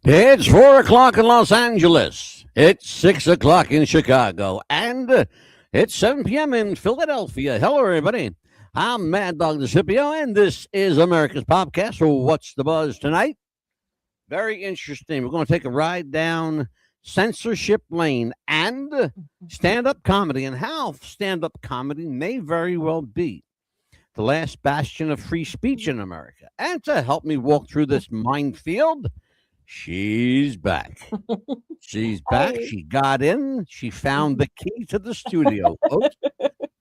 It's 4 o'clock in Los Angeles. It's 6 o'clock in Chicago. And it's 7 p.m. in Philadelphia. Hello, everybody. I'm Mad Dog the Scipio, and this is America's Podcast. So, what's the buzz tonight? Very interesting. We're going to take a ride down censorship lane and stand up comedy, and how stand up comedy may very well be the last bastion of free speech in America. And to help me walk through this minefield, she's back. She's back. Hi. She got in. She found the key to the studio, folks.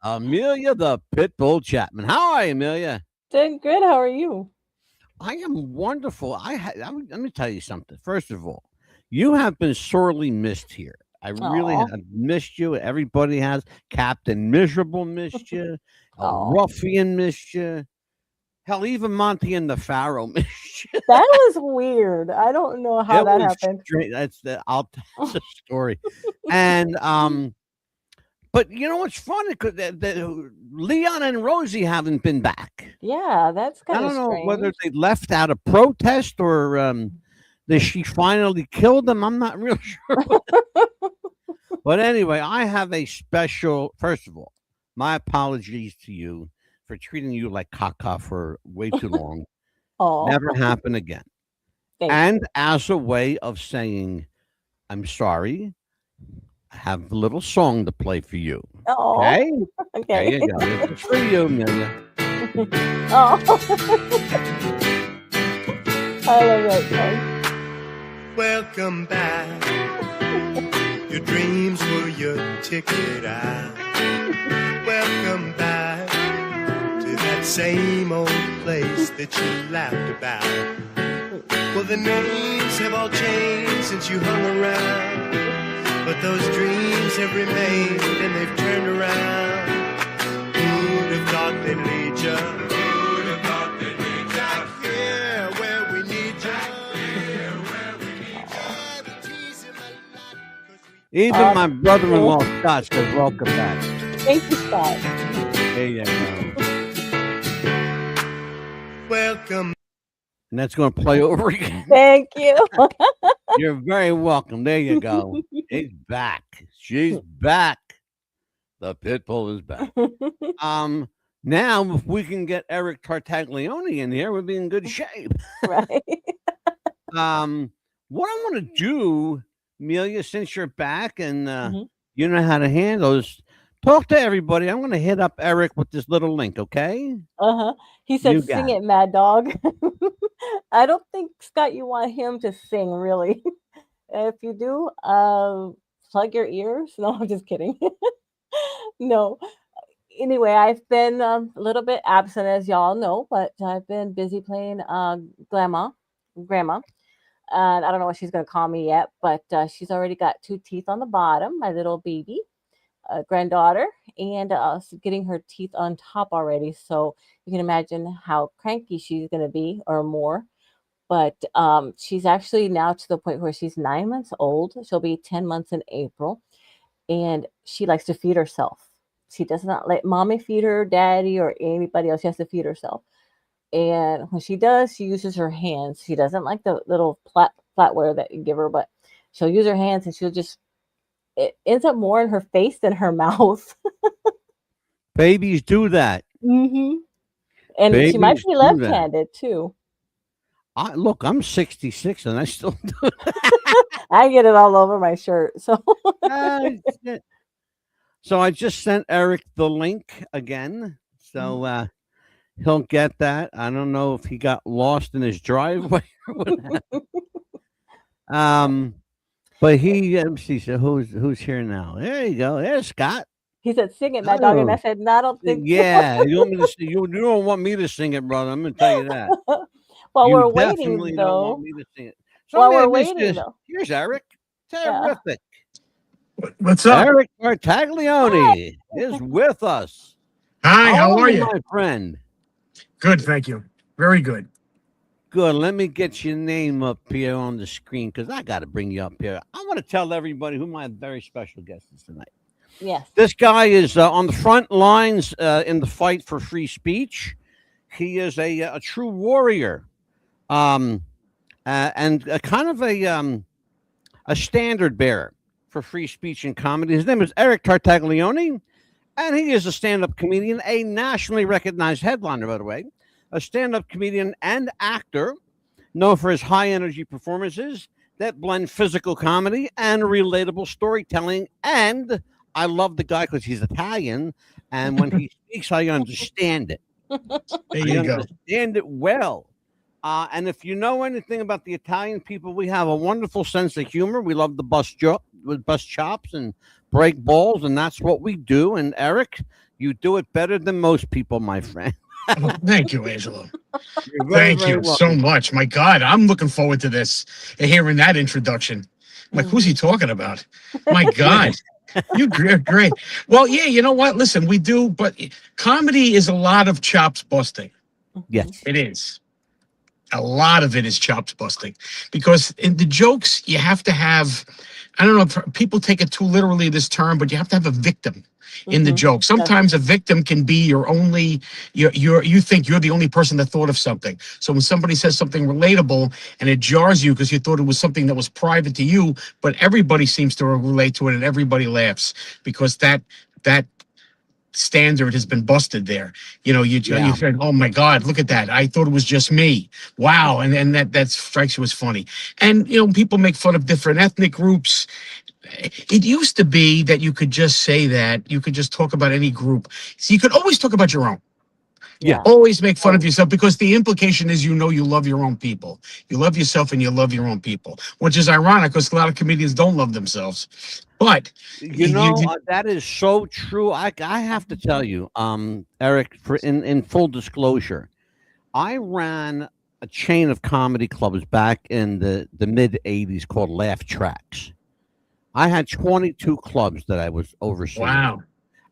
Amelia the Pitbull Chapman. How are you, Amelia? Doing good. How are you? I am wonderful. Let me tell you something. First of all, you have been sorely missed here. I really Aw. have missed you. Everybody has. Captain Miserable missed you. Aw. Ruffian missed you. Hell, even Monty and the Pharaoh missed you. That was weird. I don't know how It that was happened. That's the story. And but you know what's funny? Because Leon and Rosie haven't been back. Yeah, that's I kind of don't know whether strange. they left out of protest or that she finally killed them. I'm not real sure. But anyway, I have a special. First of all, my apologies to you for treating you like caca for way too long. Oh, Never happen again. thanks. And as a way of saying, I'm sorry, I have a little song to play for you. Oh, Okay? There okay. you go. This is for you, Amelia. Oh, I love that Welcome back. Your dreams were your ticket out. Welcome back to that same old place that you laughed about. Well, the names have all changed since you hung around, but those dreams have remained and they've turned around. Who'd have thought they'd lead you? Who'd have thought they'd lead you? Back here where we need you. Here where we need you. The tease in my life, 'cause we Even my brother-in-law Scott says, welcome back. Thank you, Scott. There you go. welcome. And that's going to play over again. Thank you. You're very welcome. There you go. He's back. She's back. The Pitbull is back. Now, if we can get Eric Tartaglione in here, we'll be in good shape. Right. What I want to do, Amelia, since you're back and Mhm. you know how to handle this, talk to everybody. I'm going to hit up Eric with this little link, okay? Uh-huh. He You said, got "Sing it. it, Mad Dog." I don't think, Scott, you want him to sing, really. If you do, plug your ears. No, I'm just kidding. No. Anyway, I've been a little bit absent, as y'all know, but I've been busy playing grandma, and I don't know what she's gonna call me yet, but she's already got two teeth on the bottom, my little baby granddaughter, and getting her teeth on top already. So you can imagine how cranky she's gonna be, or more. But she's actually now to the point where she's 9 months old. She'll be 10 months in April, and she likes to feed herself. She does not let mommy feed her, daddy, or anybody else. She has to feed herself. And when she does, she uses her hands. She doesn't like the little flatware that you give her, but she'll use her hands, and she'll just, it ends up more in her face than her mouth. Babies do that. Hmm. And she might Babies be do that. left-handed too. Look, I'm 66 and I still do I get it all over my shirt. So it. So I just sent Eric the link again. So he'll get that. I don't know if he got lost in his driveway or what happened. But he said, who's here now? There you go. There's Scott. he said, "Sing it, Mad Dog," and I said, "No, I don't think so." Yeah, you want me to sing, you don't want me to sing it, brother. I'm gonna tell you that. While we're You waiting, definitely don't want though, me to sing it. So while we're man, this waiting, is though, here's Eric. yeah. Terrific. What's up? Eric Tartaglione is with us. Hi, how are you? my friend? Good, thank you. Very good. Good. Let me get your name up here on the screen because I got to bring you up here. I want to tell everybody who my very special guest is tonight. Yes. This guy is on the front lines in the fight for free speech. He is a true warrior. and kind of a standard bearer for free speech and comedy. His name is Eric Tartaglione, and he is a stand-up comedian, a nationally recognized headliner, by the way, a stand-up comedian and actor known for his high-energy performances that blend physical comedy and relatable storytelling. And I love the guy because he's Italian, and when he speaks, I understand it. There I you go. understand it well. And if you know anything about the Italian people, we have a wonderful sense of humor. We love the bust chops and break balls, and that's what we do. And Eric, you do it better than most people, my friend. Oh, thank you, Angelo. You're very, Thank very you so welcome. much. My God, I'm looking forward to this and hearing that introduction. I'm like, who's he talking about? My God, you're great. Well, yeah, you know what? Listen, we do, but comedy is a lot of chops busting. Yes. It is. A lot of it is chops busting because in the jokes, you have to have, I don't know if people take it too literally, this term, but you have to have a victim in the joke. Sometimes a victim can be your only, you think you're the only person that thought of something. So when somebody says something relatable and it jars you because you thought it was something that was private to you, but everybody seems to relate to it and everybody laughs because that standard has been busted there. You said, oh my God, look at that. I thought it was just me. Wow. And that strikes you as funny. And, people make fun of different ethnic groups. It used to be that you could just say that you could just talk about any group. So you could always talk about your own. Yeah. Always make fun of yourself because the implication is, you love your own people. You love yourself and you love your own people, which is ironic because a lot of comedians don't love themselves. But that is so true. I have to tell you, Eric, in full disclosure, I ran a chain of comedy clubs back in the mid '80s called Laugh Tracks. I had 22 clubs that I was overseeing. Wow.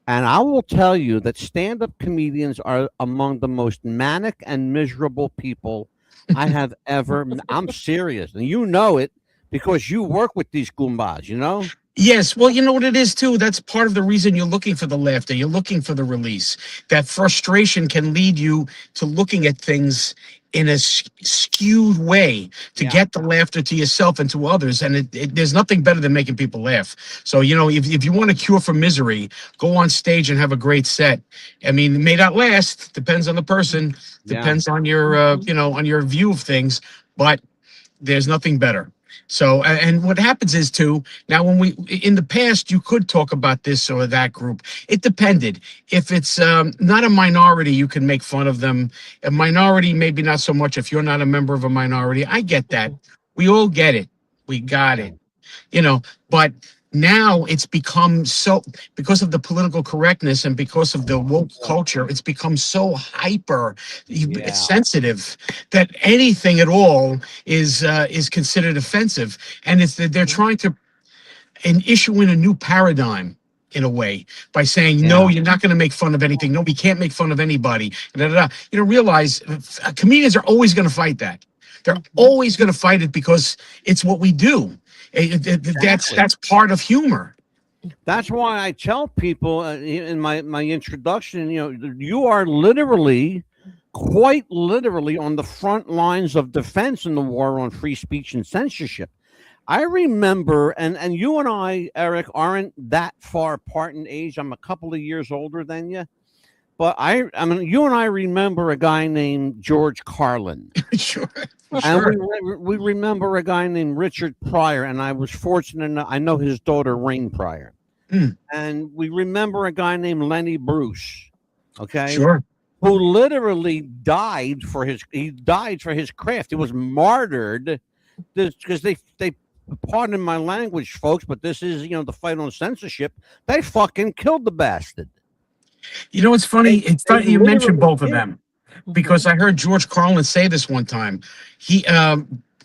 And I will tell you that stand-up comedians are among the most manic and miserable people I have ever. I'm serious, and you know it because you work with these goombas. Yes. Well, you know what it is, too? That's part of the reason you're looking for the laughter. You're looking for the release. That frustration can lead you to looking at things in a skewed way to get the laughter to yourself and to others. And there's nothing better than making people laugh. So, if you want a cure for misery, go on stage and have a great set. I mean, it may not last. Depends on the person. Depends on your, on your view of things. But there's nothing better. So, and what happens is too, now in the past, you could talk about this or that group. It depended. If it's not a minority, you can make fun of them. A minority, maybe not so much if you're not a member of a minority. I get that. We all get it. We got it. But now it's become so, because of the political correctness and because of the woke culture, it's become so hyper sensitive that anything at all is considered offensive. And it's that they're trying to issue in a new paradigm in a way by saying, no, you're not going to make fun of anything. No, we can't make fun of anybody. Realize comedians are always going to fight that. They're always going to fight it because it's what we do. That's part of humor. That's why I tell people in my introduction, you are literally, quite literally, on the front lines of defense in the war on free speech and censorship. I remember, and you and I, Eric, aren't that far apart in age. I'm a couple of years older than you. But I mean, you and I remember a guy named George Carlin. Sure. And we remember a guy named Richard Pryor, and I was fortunate enough, I know his daughter, Rain Pryor. And we remember a guy named Lenny Bruce, okay? Sure. Who literally died for his craft. He was martyred because they pardon my language, folks, but this is, the fight on censorship. They fucking killed the bastard. It's funny. It's funny you mentioned both of them because I heard George Carlin say this one time.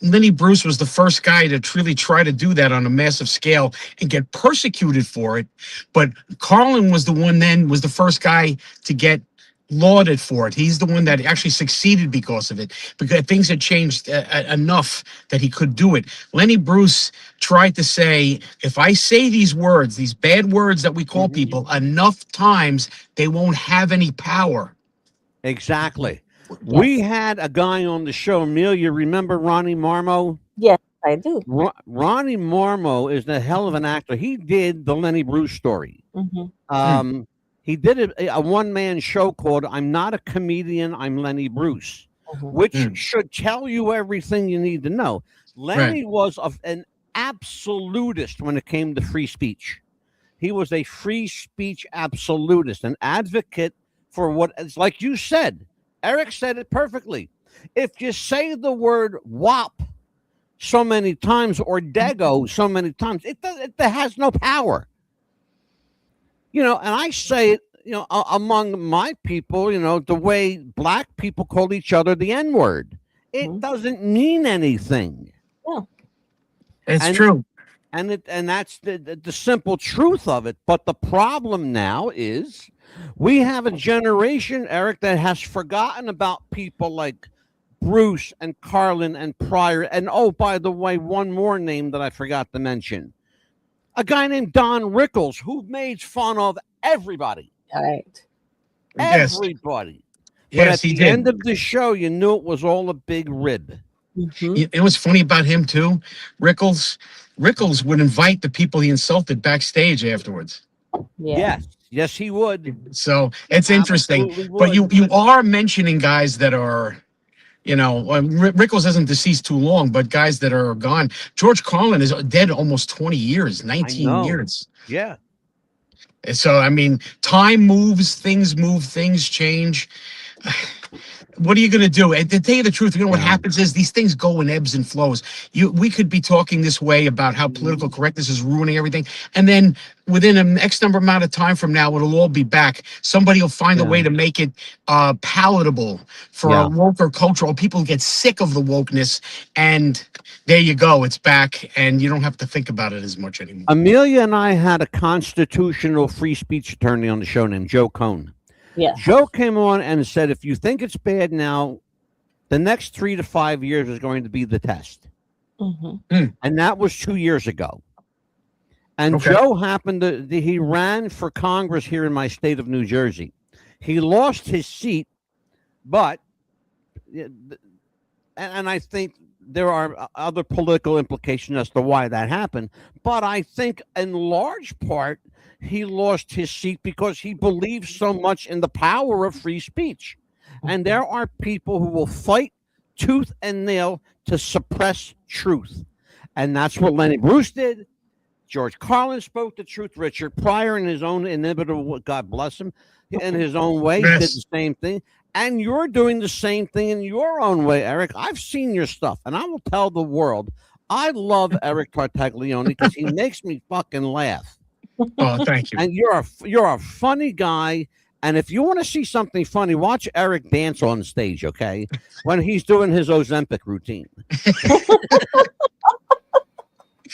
Lenny Bruce was the first guy to truly try to do that on a massive scale and get persecuted for it. But Carlin was the first guy to get lauded for it. He's the one that actually succeeded because of it, because things had changed enough that he could do it. Lenny Bruce tried to say, if I say these words, these bad words that we call people enough times, they won't have any power. Exactly. We Yes. had a guy on the show, Amelia. Remember Ronnie Marmo? Yes, I do. Ronnie Marmo is the hell of an actor. He did the Lenny Bruce story. Hmm. Um, he did a one-man show called "I'm Not a Comedian, I'm Lenny Bruce," Hmm. which Mm. should tell you everything you need to know. Lenny was an absolutist when it came to free speech. He was a free speech absolutist, an advocate for what it's like you said. Eric said it perfectly. If you say the word "wop" so many times or "dago" so many times, it has no power. And I say it, among my people, the way black people call each other the N word. It doesn't mean anything. Yeah. It's And true. and that's the simple truth of it. But the problem now is we have a generation, Eric, that has forgotten about people like Bruce and Carlin and Pryor. And oh, by the way, one more name that I forgot to mention. A guy named Don Rickles, who made fun of everybody. Right. Yes. Everybody. But Yes, at he the end did. of the show, you knew it was all a big rib. Hmm. It was funny about him too. Rickles would invite the people he insulted backstage afterwards. Yeah. Yes, he would. So it's interesting. Absolutely But would. you are mentioning guys that are, Rickles isn't deceased too long, but guys that are gone. George Carlin is dead almost 20 years, I 19 know. years. Yeah. So, I mean, time moves, things move, things change. What are you going to do? And to tell you the truth, what Yeah. happens is these things go in ebbs and flows. We could be talking this way about how political correctness is ruining everything, and then within an X number amount of time from now, it'll all be back. Somebody will find a Yeah. way to make it palatable for Yeah. a woke culture. Or people get sick of the wokeness, and there you go, it's back, and you don't have to think about it as much anymore. Amelia and I had a constitutional free speech attorney on the show named Joe Cohn. Yes. Joe came on and said, if you think it's bad now, the next 3 to 5 years is going to be the test. Hmm. And that was 2 years ago. And Okay. Joe he ran for Congress here in my state of New Jersey. He lost his seat, but, and I think there are other political implications as to why that happened. But I think in large part, he lost his seat because he believes so much in the power of free speech. And there are people who will fight tooth and nail to suppress truth. And that's what Lenny Bruce did. George Carlin spoke the truth. Richard Pryor, in his own inimitable, God bless him, in his own way, did the same thing. And you're doing the same thing in your own way, Eric. I've seen your stuff, and I will tell the world, I love Eric Tartaglione because he makes me fucking laugh. Oh, thank you. And you're a funny guy. And if you want to see something funny, watch Eric dance on stage, okay? When he's doing his Ozempic routine.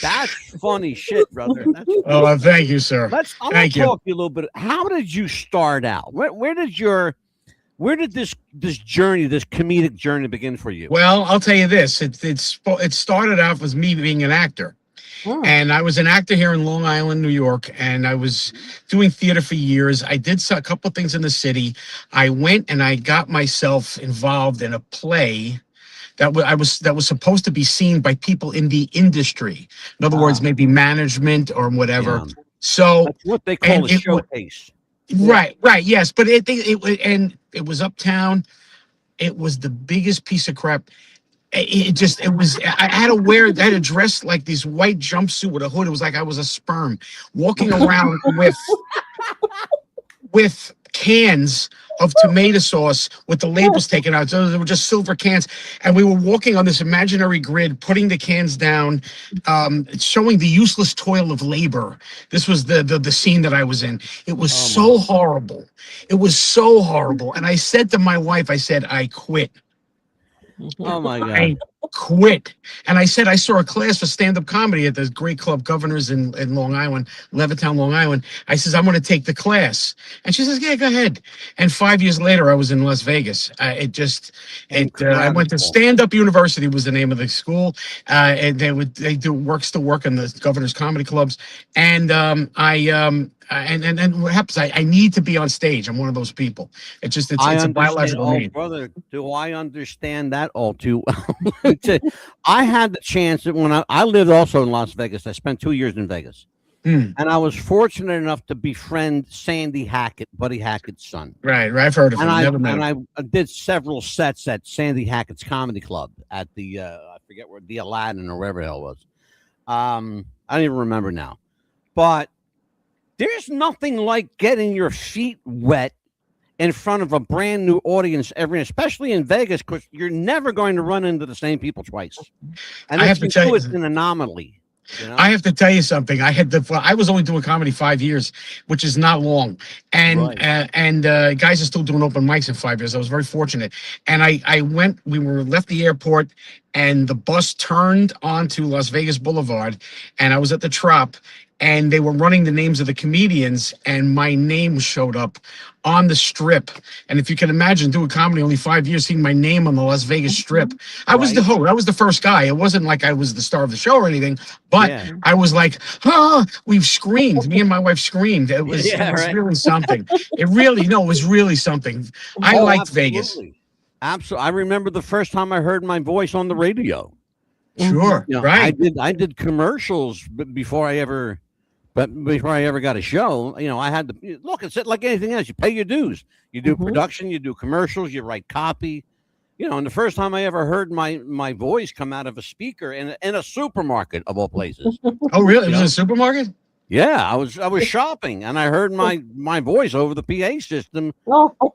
That's funny shit, brother. Oh, thank you, sir. I'm gonna talk to you a little bit. How did you start out? Where did this journey, this comedic journey, begin for you? Well, I'll tell you this. It started out with me being an actor. And I was an actor here in Long Island, New York, and I was doing theater for years. I did a couple of things in the city. I went and I got myself involved in a play that was supposed to be seen by people in the industry. In other words, maybe management or whatever. Yeah. So That's what they call a showcase. Right, yes, but it was uptown. It was the biggest piece of crap. I had to dress like this white jumpsuit with a hood. It was like I was a sperm walking around with cans of tomato sauce with the labels taken out. So they were just silver cans. And we were walking on this imaginary grid, putting the cans down, showing the useless toil of labor. This was the scene that I was in. It was so horrible. It was so horrible. And I said to my wife, I said, I quit. Oh my God. quit. And I said, I saw a class for stand-up comedy at the great club Governors in Long Island, Levittown, Long Island. I says, I'm going to take the class. And she says, yeah, go ahead. And 5 years later, I was in Las Vegas. I went to Incredible. Stand-Up University was the name of the school. And they do works to work in the Governors Comedy Clubs. And and what happens? I need to be on stage. I'm one of those people. It's a biological need. Brother, do I understand that all too well? I had the chance that when I lived also in Las Vegas. I spent 2 years in Vegas. And I was fortunate enough to befriend Sandy Hackett, Buddy Hackett's son. Right. I've heard of him. I did several sets at Sandy Hackett's Comedy Club at the I forget where, the Aladdin or wherever the hell it was. I don't even remember now. But there's nothing like getting your feet wet in front of a brand new audience especially in Vegas, because you're never going to run into the same people twice. And I have to tell you, it's an anomaly. You know? I have to tell you something. I was only doing comedy 5 years, which is not long, and guys are still doing open mics in 5 years. I was very fortunate, and we left the airport, and the bus turned onto Las Vegas Boulevard, and I was at the Trop, and they were running the names of the comedians, and my name showed up on the Strip. And if you can imagine doing comedy only 5 years, seeing my name on the Las Vegas Strip, I was the host. I was the first guy. It wasn't like I was the star of the show or anything, but I was like, we've screamed. Me and my wife screamed. It was really something. It was really something. I liked Vegas. Absolutely. I remember the first time I heard my voice on the radio. Sure, right. I did commercials before I ever got a show. I had to look. It's like anything else. You pay your dues. You do production. You do commercials. You write copy. And the first time I ever heard my voice come out of a speaker in a supermarket of all places. Oh, really? It was in a supermarket? Yeah, I was shopping and I heard my voice over the PA system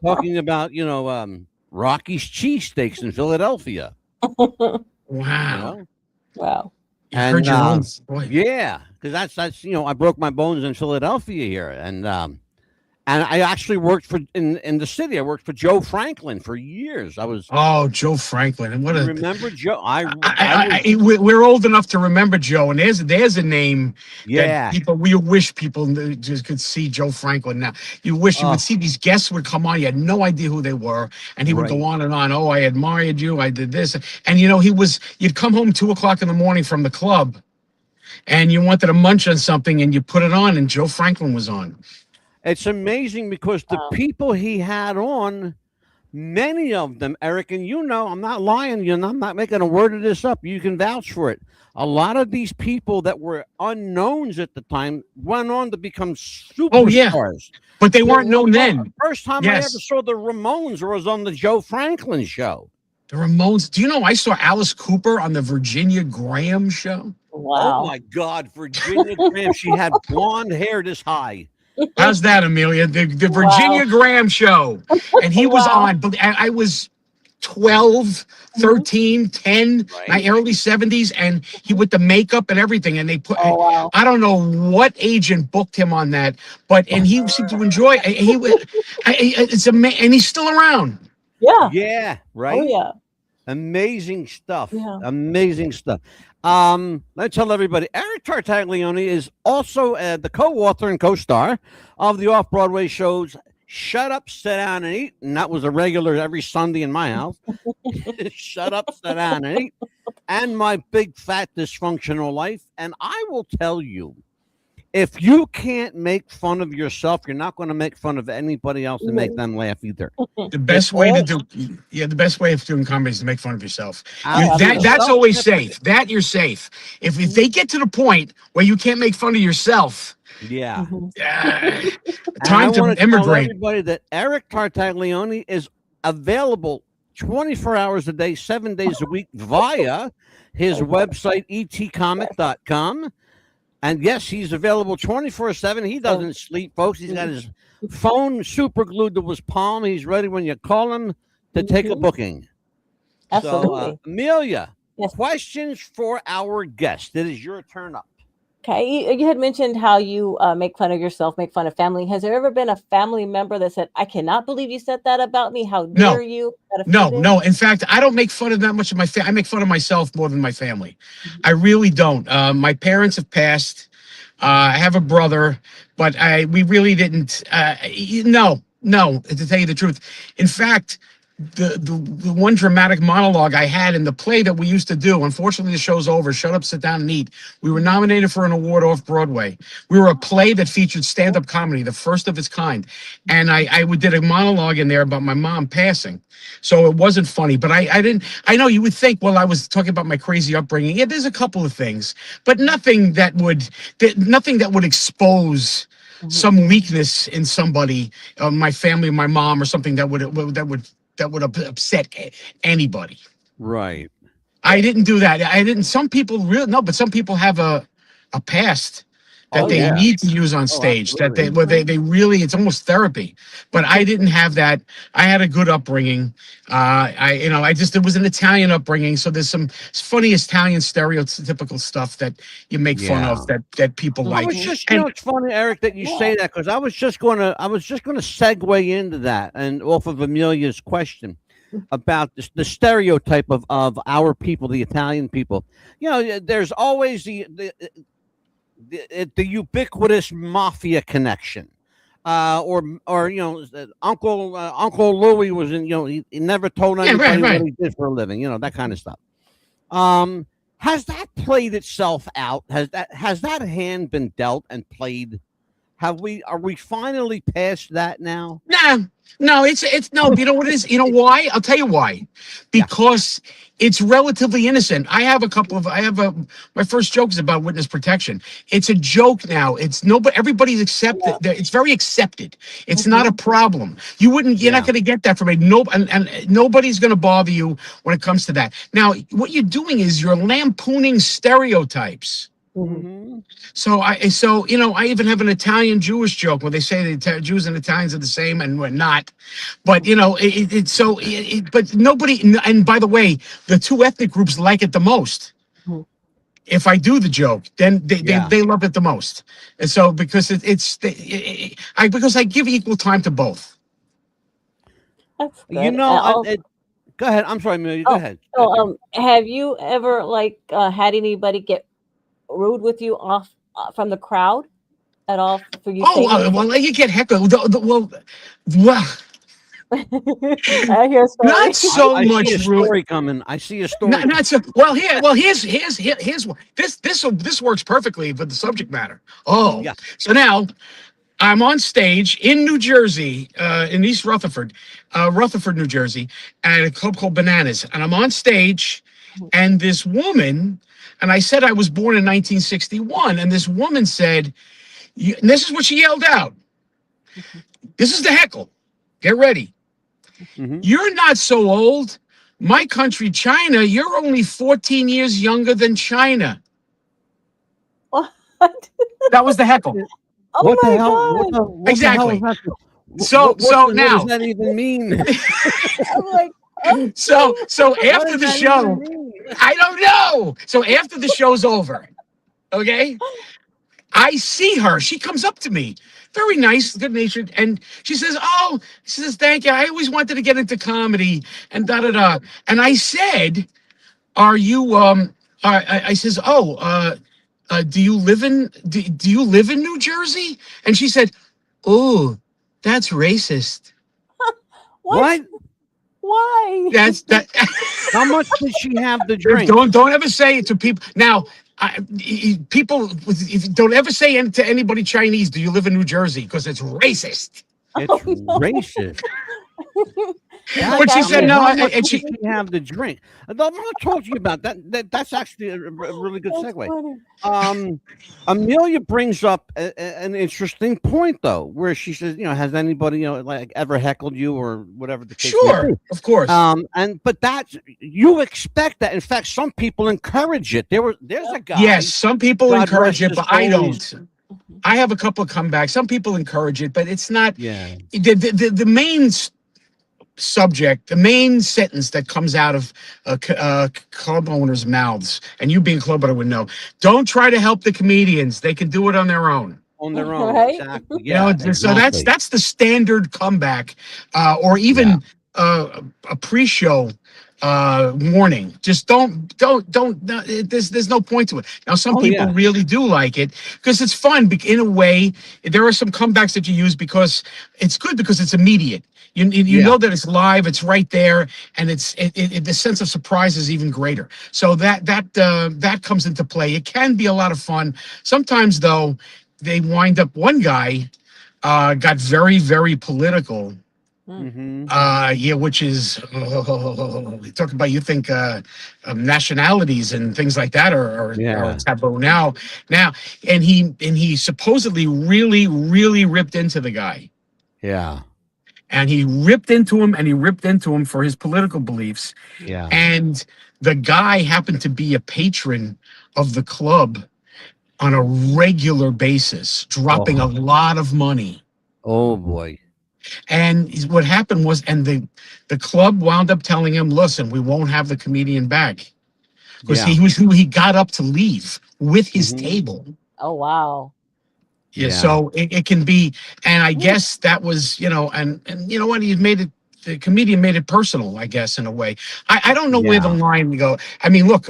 talking about Rocky's cheesesteaks in Philadelphia. Wow. Wow. You heard your own voice. Yeah, because that's I broke my bones in Philadelphia here, and I actually worked in the city. I worked for Joe Franklin for years. Joe Franklin, and remember Joe? We're old enough to remember Joe, and there's a name. Yeah, we wish people just could see Joe Franklin now. You wish you would see these guests would come on. You had no idea who they were, and he would go on and on. Oh, I admired you. I did this, and you'd come home 2 o'clock in the morning from the club, and you wanted to munch on something, and you put it on, and Joe Franklin was on. It's amazing because the people he had on, many of them, Eric, and I'm not lying, I'm not making a word of this up. You can vouch for it. A lot of these people that were unknowns at the time went on to become superstars. Oh, yeah. But they weren't known then. The first time I ever saw the Ramones was on the Joe Franklin show. The Ramones. Do you know I saw Alice Cooper on the Virginia Graham show? Wow. Oh, my God. Virginia Graham. She had blonde hair this high. How's that, Amelia? The Virginia Graham show. And he was on, but I was 12, 13, 10, my early 70s, and he with the makeup and everything. And they put, I don't know what agent booked him on that, and he seemed to enjoy it. And he's still around. Yeah. Yeah. Right. Oh, yeah. Amazing stuff. Yeah. Amazing stuff. Let's tell everybody, Eric Tartaglione is also the co-author and co-star of the off-Broadway shows Shut Up, Sit Down, and Eat. And that was a regular every Sunday in my house. Shut Up, Sit Down, and Eat. And My Big Fat Dysfunctional Life. And I will tell you, if you can't make fun of yourself, you're not going to make fun of anybody else and make them laugh either. The best way of doing comedy is to make fun of yourself. That's always safe. That you're safe. If they get to the point where you can't make fun of yourself, time to emigrate. Tell everybody that Eric Tartaglione is available 24 hours a day, 7 days a week via his website, etcomic.com. And yes, he's available 24/7. He doesn't sleep, folks. He's got his phone super glued to his palm. He's ready when you call him to take a booking. Absolutely. So, Amelia, questions for our guest. It is your turn up. Okay, you had mentioned how you make fun of yourself, make fun of family. Has there ever been a family member that said, "I cannot believe you said that about me. How dare No, you?" Got no, offended? no. In fact, I don't make fun of that much of my family. I make fun of myself more than my family. Mhm. I really don't. My parents have passed. I have a brother, but we really didn't. No, no. To tell you the truth, in fact, the one dramatic monologue I had in the play that we used to do. Unfortunately, the show's over. Shut up, sit down, and eat. We were nominated for an award off Broadway. We were a play that featured stand-up comedy, the first of its kind, and I did a monologue in there about my mom passing. So it wasn't funny, but I didn't. I know you would think, well, I was talking about my crazy upbringing. Yeah, there's a couple of things, but nothing that would expose Mhm. some weakness in somebody, my family, my mom, or something that would upset anybody. Right. I didn't do that. I didn't. Some people really no, but some people have a past that Oh they yeah. need to use on Oh, stage. That absolutely. they really it's almost therapy. But I didn't have that. I had a good upbringing. I just it was an Italian upbringing. So there's some funny Italian stereotypical stuff that you make fun Yeah. of that people I like. was just, And it's funny, Eric, that you say that because I was just gonna segue into that and off of Amelia's question about the stereotype of our people, the Italian people. There's always the ubiquitous mafia connection. Or Uncle Louis was in. He never told yeah, right, anybody what right. he did for a living. That kind of stuff. Um, has that played itself out? Has that hand been dealt and played? Are we finally past that now? Nah, no, it's no. You know what it is? You know why? I'll tell you why. Yeah. Because it's relatively innocent. My first joke is about witness protection. It's a joke now. It's nobody. Everybody's accepted. It's very accepted. It's not a Mhm. problem. You're not Yeah. going to get that from a no, and nobody's going to bother you when it comes to that. Now, what you're doing is you're lampooning stereotypes. Mhm. Hmm. I even have an Italian Jewish joke where they say Jews and Italians are the same, and we're not. But but nobody. And by the way, the two ethnic groups like it the most. Mhm. If I do the joke, then they Yeah. they love it the most. And so because because I give equal time to both. That's You good. know, go ahead. I'm sorry, Amelia. Go Oh, ahead. Go so, ahead, dear. have you ever, like, had anybody get rude with you off from the crowd at all for you Oh, saying anything? well, you get heckled. Well, I hear a not story. so I see much a rude. story coming. I see a story Not coming. so well. Here's one. This works perfectly with the subject matter. Oh, Yeah. so now I'm on stage in New Jersey, in East Rutherford, New Jersey, at a club called Bananas, and I'm on stage, and this woman, and I said I was born in 1961, and this woman said, and this is what she yelled out. This is the heckle. Get ready. Hmm. You're not so old. My country, China, you're only 14 years younger than China. What? That was the heckle. Oh What the my hell? god! What the hell is Exactly. that? So What does now, that even mean? I'm like, oh. so What after does the that even show, mean? I don't know. So after the show's over, okay, I see her. She comes up to me, very nice, good natured, and she says, "Oh," she says, "Thank you. I always wanted to get into comedy," and da da da. And I said, "Are you?" I says, "Oh, do you live in New Jersey?" And she said, "Oh, that's racist." What? What? Why? That's that. How much did she have to drink? Don't ever say it to people. Now, people don't ever say to anybody Chinese, "Do you live in New Jersey?" Because it's racist. It's Oh no! racist. Like But she I said said, no, How much and did she she have to drink? I'm going to talk to you about that. That's actually a really good that's segue. funny. Amelia brings up an interesting point, though, where she says, has anybody, like ever heckled you or whatever the case may be? sure, of course. But you expect that. In fact, some people encourage it. There's a guy. Yes, some people God encourage rest it, his but I soul. don't. I have a couple of comebacks. Some people encourage it, but it's not Yeah. the main subject, the main sentence that comes out of club owners' mouths, and you being a club owner would know, don't try to help the comedians. They can do it on their own. On their own, Right? exactly. You know, Yeah, so exactly. that's the standard comeback, or even a pre-show warning. Just don't. There's no point to it. Now, some Oh, people yeah. really do like it because it's fun. In a way, there are some comebacks that you use because it's good because it's immediate. You Yeah. know that it's live, it's right there, and the sense of surprise is even greater. So that comes into play. It can be a lot of fun. Sometimes, though, they wind up. One guy got very, very political. Mm-hmm. Yeah, which is talk about, you think nationalities and things like that are Yeah. taboo now. And he supposedly really, really ripped into the guy. Yeah. And he ripped into him, and he ripped into him for his political beliefs. Yeah. And the guy happened to be a patron of the club on a regular basis, dropping a lot of money. Oh boy. And what happened was, and the club wound up telling him, listen, we won't have the comedian back. Because he got up to leave with his table. Oh, wow. Yeah, so it can be, and I guess that was, and you know what, the comedian made it personal, I guess, in a way. I don't know where the line to go. I mean, look,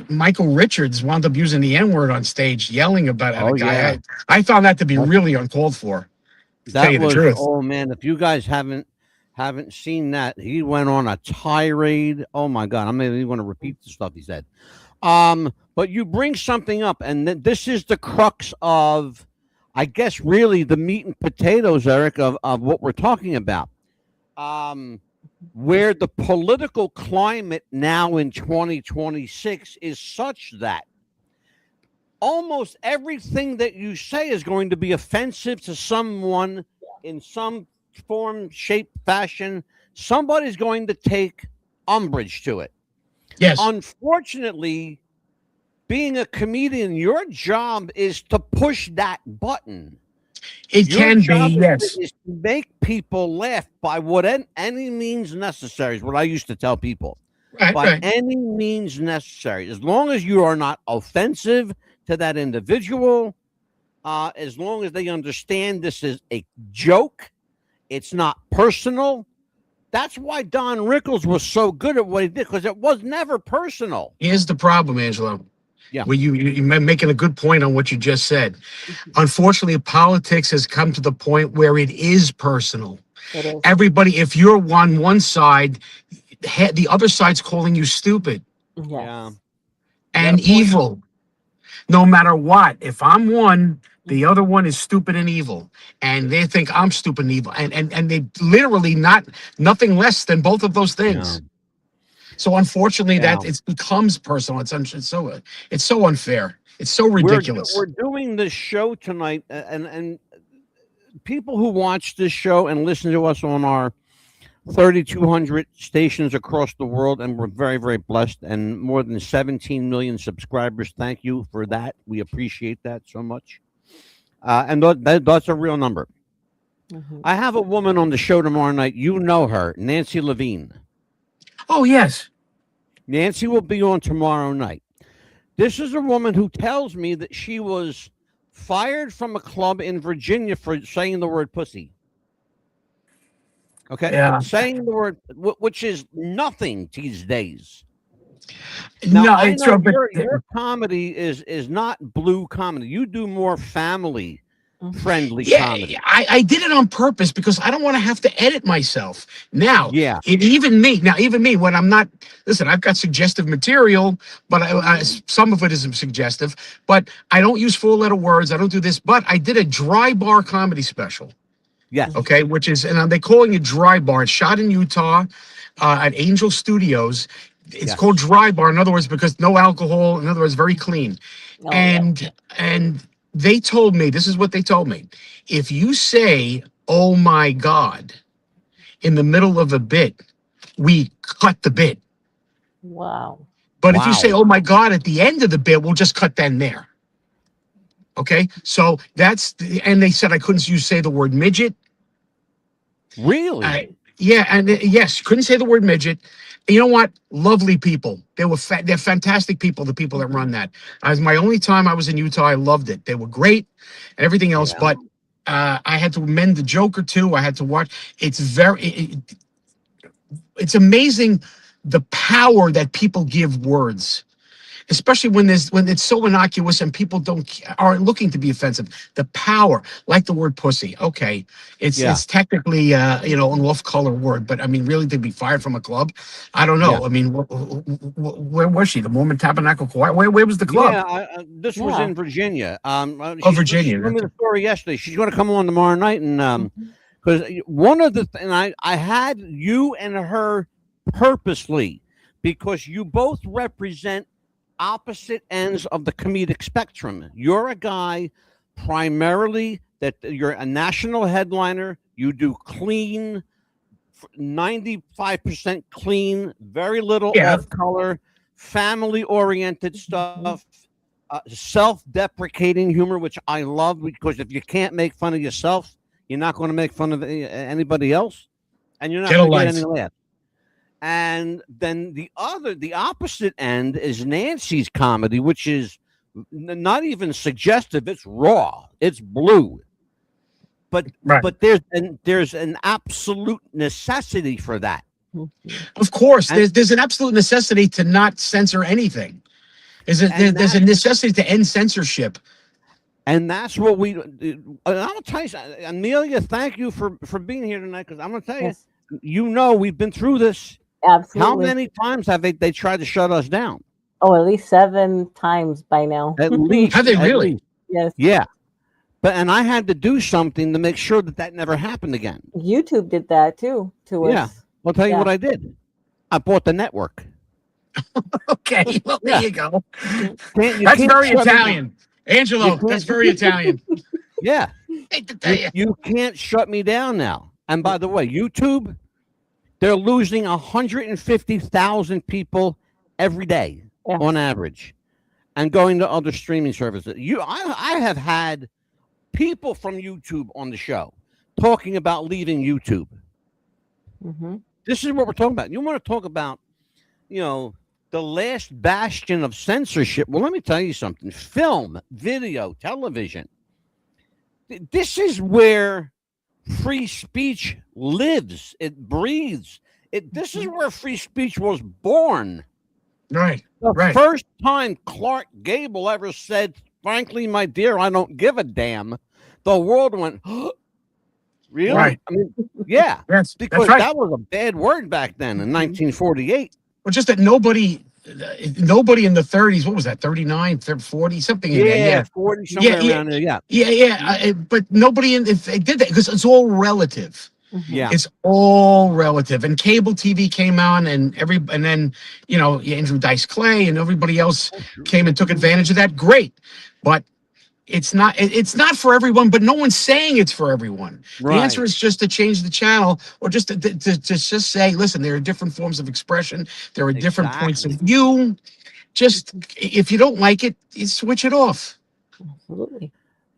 Michael Richards wound up using the N-word on stage, yelling about a guy. Yeah. I found that to be really uncalled for. That was, oh man, if you guys haven't seen that, he went on a tirade. Oh my God, I'm not even going to repeat the stuff he said. But you bring something up, and this is the crux of, I guess, really the meat and potatoes, Eric, of what we're talking about. Where the political climate now in 2026 is such that almost everything that you say is going to be offensive to someone in some form, shape, fashion. Somebody's going to take umbrage to it. Yes. Unfortunately, being a comedian, your job is to push that button. It can be, yes. Is to make people laugh by any means necessary, is what I used to tell people. By any means necessary. As long as you are not offensive to that individual, as long as they understand this is a joke, it's not personal. That's why Don Rickles was so good at what he did, because it was never personal. Here's the problem, Angelo. Yeah. Well, you're making a good point on what you just said. Unfortunately, politics has come to the point where it is personal. It is. Everybody, if you're on one side, the other side's calling you stupid and evil. No matter what, if I'm one, the other one is stupid and evil, and they think I'm stupid and evil, and they literally nothing less than both of those things. Yeah. So unfortunately, that it becomes personal. It's so unfair. It's so ridiculous. We're doing this show tonight, and people who watch this show and listen to us on our 3,200 stations across the world, and we're very, very blessed, and more than 17 million subscribers. Thank you for that. We appreciate that so much. And that's a real number. I have a woman on the show tomorrow night. You know her, Nancy Levine. Oh, yes. Nancy will be on tomorrow night. This is a woman who tells me that she was fired from a club in Virginia for saying the word pussy. Okay? Yeah. Saying the word, which is nothing these days. Now, no, I know your comedy is not blue comedy. You do more family friendly comedy. I did it on purpose because I don't want to have to edit myself. Now, even me, when I'm not, listen, I've got suggestive material, but some of it isn't suggestive, but I don't use 4-letter words. I don't do this, but I did a dry bar comedy special. Yes. Okay, which is, and they're calling it Dry Bar. It's shot in Utah at Angel Studios. It's called Dry Bar, in other words, because no alcohol, in other words, very clean. And they told me, this is what they told me. If you say, oh my God, in the middle of a bit, we cut the bit. Wow. But if you say, oh my God, at the end of the bit, we'll just cut that in there. Okay, so and they said I couldn't say the word midget. Really? Yeah, and yes, couldn't say the word midget. You know what? Lovely people. They're fantastic people. The people that run that. As my only time I was in Utah, I loved it. They were great, and everything else. Yeah. But I had to amend the joke or two. I had to watch. It's amazing the power that people give words, especially when it's so innocuous and people aren't looking to be offensive. The power, like the word pussy. Okay, Yeah. it's technically an off-color word, but I mean, really, to be fired from a club, I don't Yeah. know. I mean, where was she? The Mormon Tabernacle Choir. Where was the club? Yeah, this was Yeah. in Virginia. Oh, She Virginia. told me Okay. the story yesterday. She's going to come on tomorrow night, and Mhm. because one of the and I had you and her purposely because you both represent opposite ends of the comedic spectrum. You're a guy primarily that you're a national headliner. You do clean, 95% clean, very little Yeah. off color, family oriented stuff, self deprecating humor, which I love because if you can't make fun of yourself, you're not going to make fun of anybody else and you're not Get a going to get life. any laughs. And then the opposite end is Nancy's comedy, which is not even suggestive. It's raw. It's blue. But Right. but there's an absolute necessity for that. Mhm. Of course, And there's an absolute necessity to not censor anything. and There's a that necessity to end censorship. and that's what we. I'm gonna tell you, Amelia. Thank you for being here tonight because I'm gonna tell you. Yes, You know, we've been through this. How absolutely. many times have they tried to shut us down? Oh, at least 7 times by now. At Have least, they at really? least, Yes. yeah. But and I had to do something to make sure that never happened again. YouTube did that too to Yeah, us. I'll tell you Yeah. what I did. I bought the network. Okay, well, there Yeah, you go. you That's can't very shut me down. Italian. You Angelo, that's can't. very Italian. Yeah, Hate to tell you. you can't shut me down now. And by the way, YouTube, they're losing 150,000 people every day Yeah. on average, and going to other streaming services. I have had people from YouTube on the show talking about leaving YouTube. Hmm. This is what we're talking about. You want to talk about, the last bastion of censorship. Well, let me tell you something. Film, video, television. This is where free speech lives. It breathes. This is where free speech was born. Right, The right. first time Clark Gable ever said, "Frankly, my dear, I don't give a damn," the world went, really? Right. I mean, yeah, That's because right. that was a bad word back then in 1948. Well, just that nobody in the 30s, what was that, 39, 40, something in there. Yeah, Yeah. 40 Yeah, somewhere yeah, around there. Yeah, yeah. But nobody if they did that because it's all relative. yeah. It's all relative. And cable TV came on, and then Andrew Dice Clay and everybody else came and took advantage of that. Great, but it's not for everyone. But no one's saying it's for everyone. The answer Right. is just to change the channel, or just to just say, listen, there are different forms of expression. There are different points of Exactly. view. Just if you don't like it, you switch it off. Absolutely.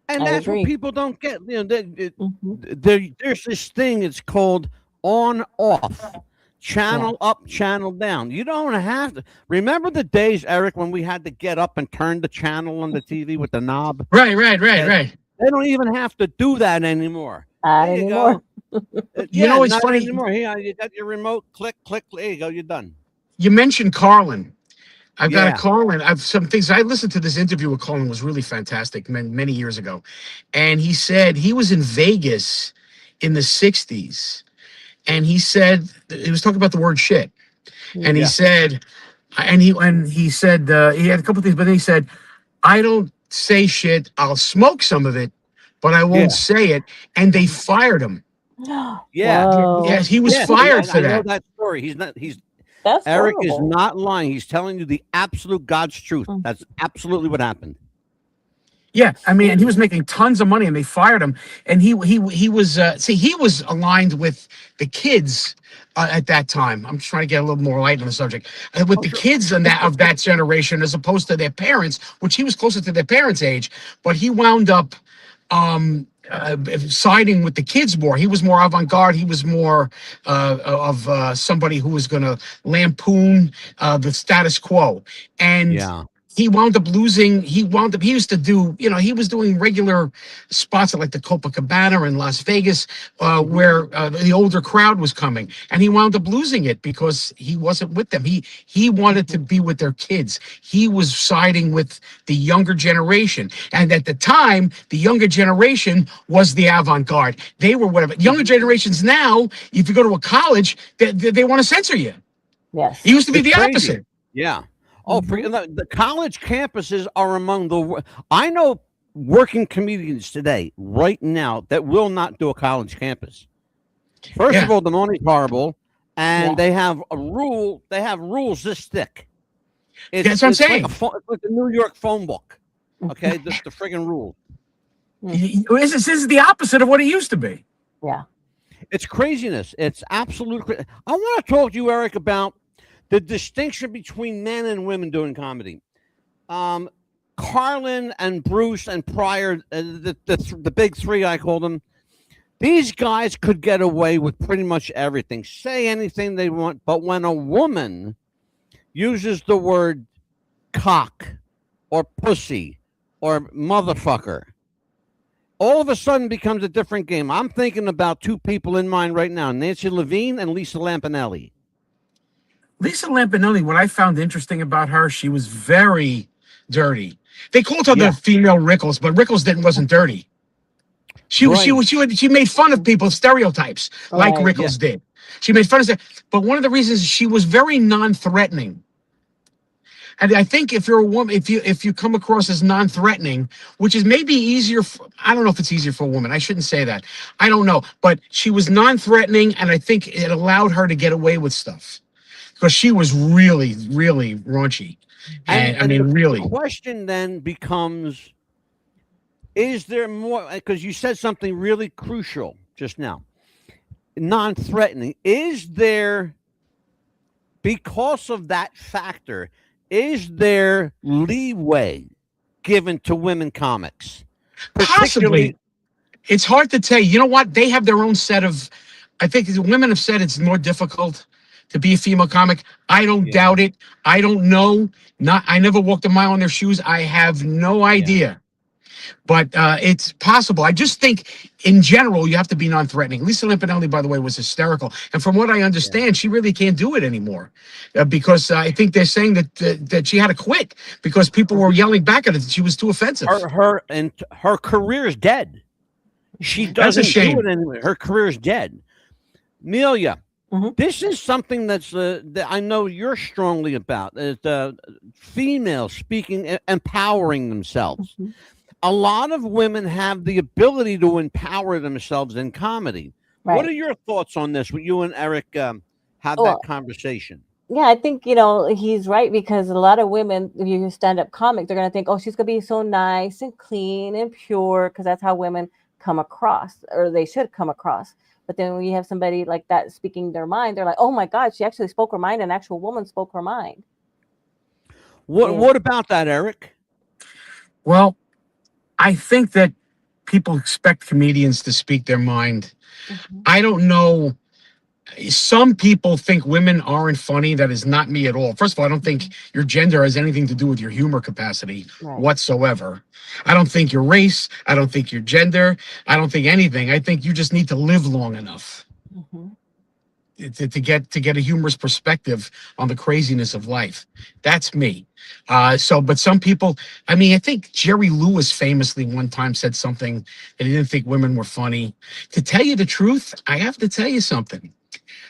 And I that's what agree. people don't get. Hmm. There's this thing. It's called on off. Channel up, channel down. You don't have to. Remember the days, Eric, when we had to get up and turn the channel on the TV with the knob? Right. They don't even have to do that anymore. Not There you anymore. go. You Yeah, know, it's not funny. anymore. Here, you got your remote. Click, click. There you go. You're done. You mentioned Carlin. I've got a Yeah. Carlin. I've some things. I listened to this interview with Carlin. It was really fantastic many years ago, and he said he was in Vegas in the '60s, and he said he was talking about the word shit, and he Yeah. said, he said he had a couple of things, but then he said, I don't say shit. I'll smoke some of it, but I Yeah. won't say it. And they fired him. Yeah. Whoa. Yes, he was Yeah. fired for I know that. that story. He's not. That's Eric is horrible. not lying. He's telling you the absolute God's truth. Mm. That's absolutely what happened. Yeah, I mean, and he was making tons of money, and they fired him. And he was he was aligned with the kids at that time. I'm just trying to get a little more light on the subject with the kids of that generation, as opposed to their parents, which he was closer to their parents' age. But he wound up siding with the kids more. He was more avant-garde. He was more of somebody who was going to lampoon the status quo. And Yeah. he wound up losing. He used to do, he was doing regular spots at like the Copacabana in Las Vegas, where the older crowd was coming, and he wound up losing it because he wasn't with them. He wanted to be with their kids. He was siding with the younger generation, and at the time, the younger generation was the avant-garde. They were whatever. Younger generations now, if you go to a college, they want to censor you. Yes. It used to be It's the crazy. opposite. Yeah. Oh, the college campuses are among the. I know working comedians today, right now, that will not do a college campus. First of all, the money's horrible, and they have a rule. They have rules this thick. That's what I'm saying. It's like the New York phone book. Okay, the friggin' rule. This is the opposite of what it used to be. Yeah. It's craziness. It's absolute. I want to talk to you, Eric, about the distinction between men and women doing comedy. Carlin and Bruce and Pryor, the big three, I call them. These guys could get away with pretty much everything, say anything they want. But when a woman uses the word cock or pussy or motherfucker, all of a sudden becomes a different game. I'm thinking about two people in mind right now, Nancy Levine and Lisa Lampanelli. Lisa Lampanelli, what I found interesting about her, she was very dirty. They called her the female Rickles, but Rickles wasn't dirty. She made fun of people's stereotypes like Rickles did. She made fun of that. But one of the reasons, she was very non-threatening. And I think if you're a woman, if you come across as non-threatening, which is maybe easier, I don't know if it's easier for a woman. I shouldn't say that. I don't know. But she was non-threatening, and I think it allowed her to get away with stuff. Because she was really, really raunchy. And I mean, really. The question then becomes, is there more? Because you said something really crucial just now. Non-threatening. Is there, because of that factor, is there leeway given to women comics? Possibly. It's hard to tell. You know what? They have their own set of, I think the women have said it's more difficult to be a female comic. I don't doubt it. I don't know. I never walked a mile in their shoes. I have no idea. But it's possible. I just think, in general, you have to be non-threatening. Lisa Lampanelli, by the way, was hysterical. And from what I understand, she really can't do it anymore. Because I think they're saying that she had to quit because people were yelling back at her that she was too offensive. Her career is dead. She doesn't do it anymore. Her career is dead. Amelia, this is something that I know you're strongly about. Females speaking, empowering themselves. A lot of women have the ability to empower themselves in comedy. Right. What are your thoughts on this? When you and Eric have that conversation? Yeah, I think, he's right, because a lot of women, if you stand up comic, they're going to think, oh, she's going to be so nice and clean and pure, because that's how women come across, or they should come across. But then when you have somebody like that speaking their mind, they're like, oh my God, she actually spoke her mind. An actual woman spoke her mind. What about that, Eric? Well, I think that people expect comedians to speak their mind. I don't know. Some people think women aren't funny. That is not me at all. First of all, I don't think your gender has anything to do with your humor capacity whatsoever. I don't think your race. I don't think your gender. I don't think anything. I think you just need to live long enough to get a humorous perspective on the craziness of life. That's me. But some people, I mean, I think Jerry Lewis famously one time said something that he didn't think women were funny. To tell you the truth, I have to tell you something.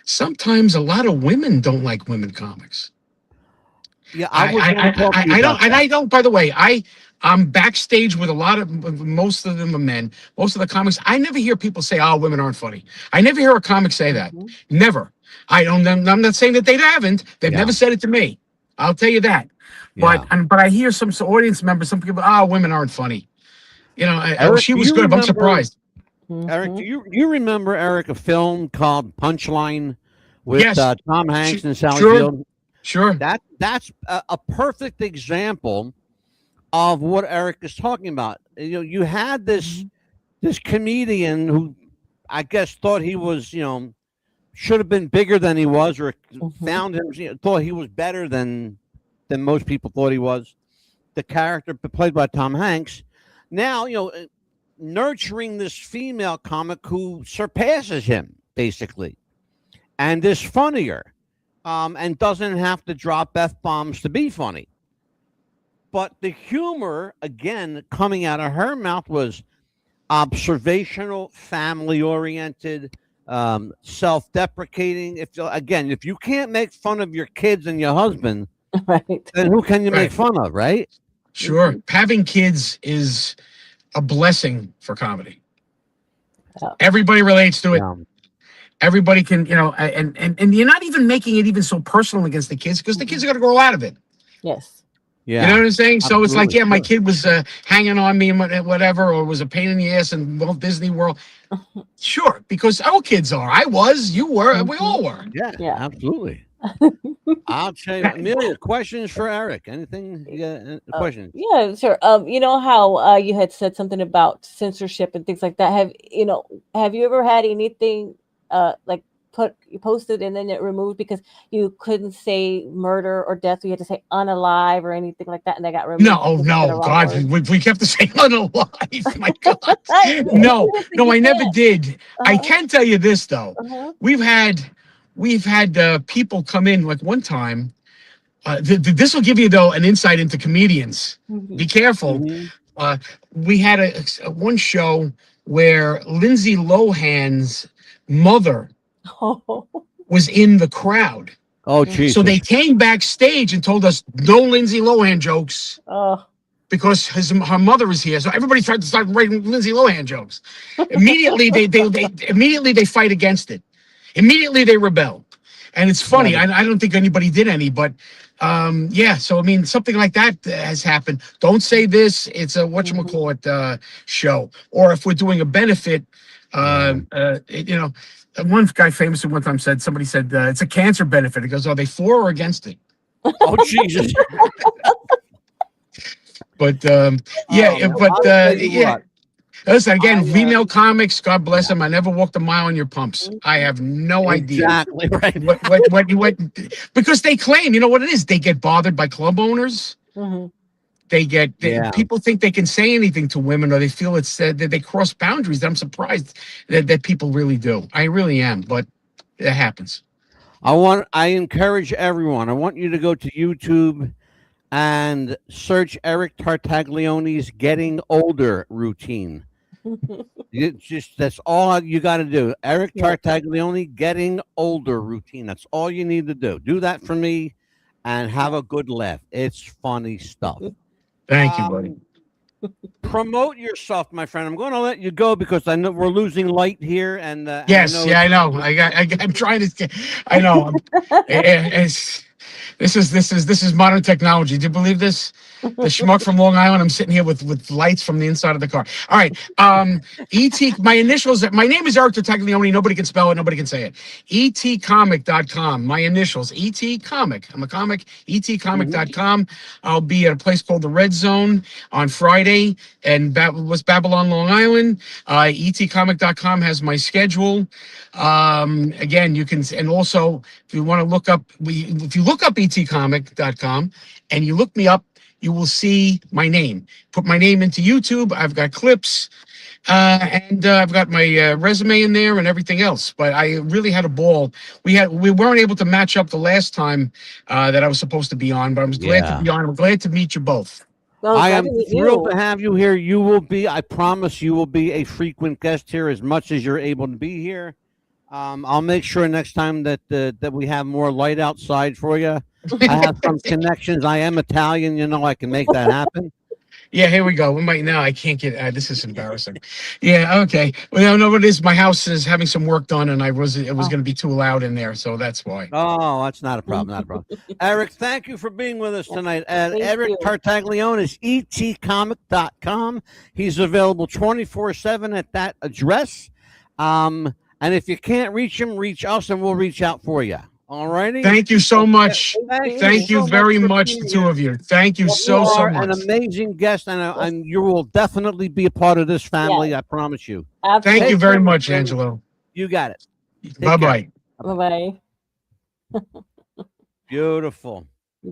Sometimes a lot of women don't like women comics. Yeah, I don't. By the way, I'm backstage with most of them are men. Most of the comics, I never hear people say, "Oh, women aren't funny." I never hear a comic say that. Never. I'm not saying that they haven't. They've never said it to me. I'll tell you that. But I hear some audience members, some people, women aren't funny. Eric, she was good. But I'm surprised. Eric, do you remember, Eric, a film called Punchline with Tom Hanks and Sally Field? Sure. That's a perfect example of what Eric is talking about. You had this this comedian who I guess thought he was, should have been bigger than he was, or found him, thought he was better than most people thought he was. The character played by Tom Hanks. Now, nurturing this female comic who surpasses him basically, and is funnier, and doesn't have to drop f-bombs to be funny. But the humor, again, coming out of her mouth was observational, family-oriented, self-deprecating. If you can't make fun of your kids and your husband, Right. then who can you make fun of, right? Sure. Having kids is a blessing for comedy. Yeah. Everybody relates to it. Yeah. Everybody can, and you're not even making it even so personal against the kids, because the kids are going to grow out of it. Yes. Yeah. You know what I'm saying? So it's like, Absolutely, my sure. kid was hanging on me and whatever, or was a pain in the ass in Walt Disney World. Sure, because our kids are. I was, you were, we all were. Yeah, Yeah. absolutely. I'll tell you, Amelia, questions for Eric? Anything? Questions? Yeah, sure. You know how you had said something about censorship and things like that. Have you ever had anything like you posted and then it removed because you couldn't say murder or death, so you had to say unalive or anything like that, and they got removed? No, God, we kept to say unalive. My God, no, I never did. I can tell you this though, we've had people come in, like one time. This will give you though an insight into comedians. Be careful. We had one show where Lindsay Lohan's mother was in the crowd. Oh, Jesus. So they came backstage and told us no Lindsay Lohan jokes. Because her mother is here, so everybody tried to start writing Lindsay Lohan jokes. Immediately, they fight against it. Immediately, they rebel, and it's funny. I don't think anybody did any, but yeah. So I mean, something like that has happened. Don't say this. It's a whatchamacallit show, or if we're doing a benefit, one guy famously one time said, somebody said it's a cancer benefit. He goes, are they for or against it? Oh, Jesus. But yeah. Listen, again, female comics, God bless them. I never walked a mile on your pumps. I have no idea. Exactly right. What, because they claim, you know what it is? They get bothered by club owners. People think they can say anything to women, or they feel it's that they cross boundaries. I'm surprised that people really do. I really am, but it happens. I encourage everyone. I want you to go to YouTube and search Eric Tartaglione's Getting Older routine. That's all you got to do. Eric Tartaglione Getting Older routine. That's all you need to do. Do that for me and have a good laugh. It's funny stuff. Thank you, buddy. Promote yourself, my friend. I'm going to let you go because I know we're losing light here. And yes, I know. I'm trying to. I know. This is modern technology. Do you believe this? The schmuck from Long Island. I'm sitting here with lights from the inside of the car. All right. ET. My initials. My name is Eric Tartaglione. Nobody can spell it. Nobody can say it. etcomic.com. My initials. ET Comic. I'm a comic. etcomic.com. I'll be at a place called the Red Zone on Friday in West Babylon, Long Island. etcomic.com has my schedule. Again, you can, and also if you want to look up, if you look up etcomic.com and you look me up, you will see my name. Put my name into YouTube. I've got clips, and I've got my resume in there and everything else. But I really had a ball. We weren't able to match up the last time that I was supposed to be on, but I was glad to be on. I'm glad to meet you both. Well, I am thrilled to have you here. You will be, I promise you will be a frequent guest here as much as you're able to be here. I'll make sure next time that we have more light outside for you. I have some connections. I am Italian, I can make that happen. Yeah, here we go. We might now. I can't get. This is embarrassing. Yeah, okay. Well, no, what it is? My house is having some work done, and it was going to be too loud in there, so that's why. Oh, that's not a problem. Not a problem. Eric, thank you for being with us tonight. Eric Tartaglione is etcomic.com. He's available 24/7 at that address. And if you can't reach him, reach us, and we'll reach out for you. All righty. Thank you so much. Thank you so very for much, being the here. two of you. Thank you Well, so You are much. an amazing guest, and you will definitely be a part of this family. Yes. I promise you. Absolutely. Thank you Take very care, much, friend. Angelo. You got it. Bye care. bye. Bye-bye. Beautiful.